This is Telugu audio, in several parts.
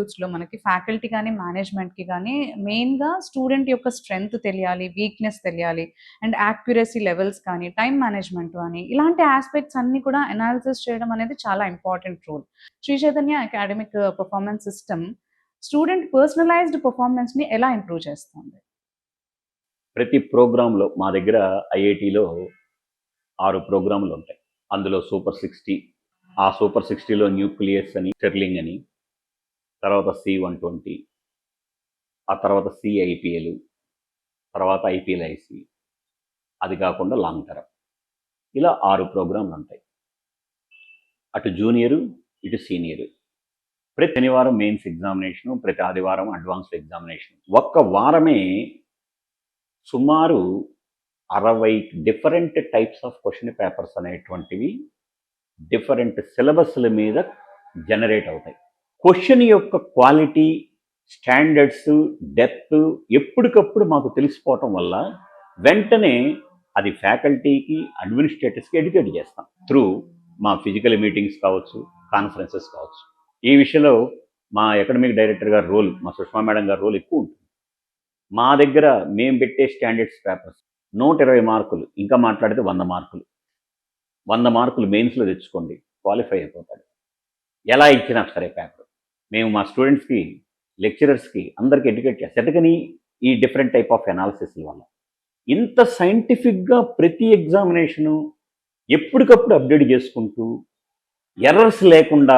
ఇన్‌స్టిట్యూట్స్‌లో మనకి ఫ్యాకల్టీ గానీ, మేనేజ్‌మెంట్‌కి గానీ మెయిన్‌గా స్టూడెంట్ యొక్క స్ట్రెంగ్త్ తెలియాలి, వీక్‌నెస్ తెలియాలి అండ్ యాక్యురసీ లెవెల్స్ కానీ, టైమ్ మేనేజ్‌మెంట్ అని ఇలాంటి యాస్పెక్ట్స్ అన్నీ కూడా అనాలిసిస్ చేయడం అనేది చాలా important role. Shri Chaitanya academic performance system student personalised పెర్ఫార్మన్స్‌ని ఎలా ఇంప్రూవ్ చేస్తుంది? ప్రతి ప్రోగ్రాంలో మా దగ్గర ఐఐటీలో 6 ప్రోగ్రాములు ఉంటాయి. అందులో సూపర్ 60, ఆ సూపర్ 60లో న్యూక్లియస్ అని, స్టెర్లింగ్ అని, తర్వాత C120, ఆ తర్వాత CIPL, తర్వాత IPLIC, అది కాకుండా లాంగ్ టర్మ్. ఇలా 6 ప్రోగ్రాంలు ఉంటాయి. అటు జూనియరు, ఇటు సీనియరు. ప్రతి శనివారం మెయిన్స్ ఎగ్జామినేషను, ప్రతి ఆదివారం అడ్వాన్స్డ్ ఎగ్జామినేషన్. ఒక్క వారమే సుమారు 60 different types of question papers అనేటువంటివి డిఫరెంట్ సిలబస్ల మీద జనరేట్ అవుతాయి. క్వశ్చన్ యొక్క క్వాలిటీ, స్టాండర్డ్స్, డెప్త్ ఎప్పటికప్పుడు మాకు తెలిసిపోవటం వల్ల వెంటనే అది ఫ్యాకల్టీకి, అడ్మినిస్ట్రేటర్స్కి ఎడ్యుకేట్ చేస్తాం త్రూ మా ఫిజికల్ మీటింగ్స్ కావచ్చు, కాన్ఫరెన్సెస్ కావచ్చు. ఈ విషయంలో మా అకాడమిక్ డైరెక్టర్ గారి రోల్, మా సుష్మా మేడం గారి రోల్ ఎక్కువ ఉంటుంది. మా దగ్గర మేము పెట్టే స్టాండర్డ్స్ పేపర్స్ 120 మార్కులు, ఇంకా మాట్లాడితే 100 మార్కులు. 100 మార్కులు మెయిన్స్లో తెచ్చుకోండి, క్వాలిఫై అయిపోతాడు. ఎలా ఇచ్చినా సరే పేపర్ మేము మా స్టూడెంట్స్కి, లెక్చరర్స్కి అందరికీ ఎడ్యుకేట్ చేస్తాం. ఎందుకని ఈ డిఫరెంట్ టైప్ ఆఫ్ అనాలిసిస్ వల్ల ఇంత సైంటిఫిక్గా ప్రతి ఎగ్జామినేషను ఎప్పటికప్పుడు అప్డేట్ చేసుకుంటూ ఎర్రర్స్ లేకుండా,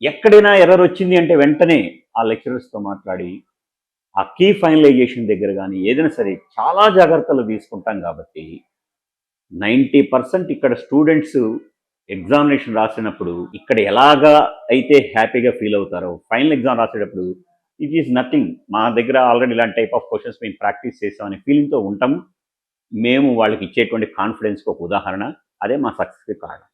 ఎక్కడైనా ఎర్రర్ వచ్చింది అంటే వెంటనే ఆ లెక్చరర్స్తో మాట్లాడి ఆ కీ ఫైనలైజేషన్ దగ్గర కానీ ఏదైనా సరే చాలా జాగ్రత్తలు తీసుకుంటాం. కాబట్టి 90% ఇక్కడ స్టూడెంట్స్ ఎగ్జామినేషన్ రాసినప్పుడు ఇక్కడ ఎలాగా అయితే హ్యాపీగా ఫీల్ అవుతారో ఫైనల్ ఎగ్జామ్ రాసేటప్పుడు ఇట్ ఈస్ నథింగ్, మా దగ్గర ఆల్రెడీ ఇలాంటి టైప్ ఆఫ్ క్వశ్చన్స్ మేము ప్రాక్టీస్ చేసామనే ఫీలింగ్తో ఉంటాము. మేము వాళ్ళకి ఇచ్చేటువంటి కాన్ఫిడెన్స్కి ఒక ఉదాహరణ, అదే మా సక్సెస్కి కారణం.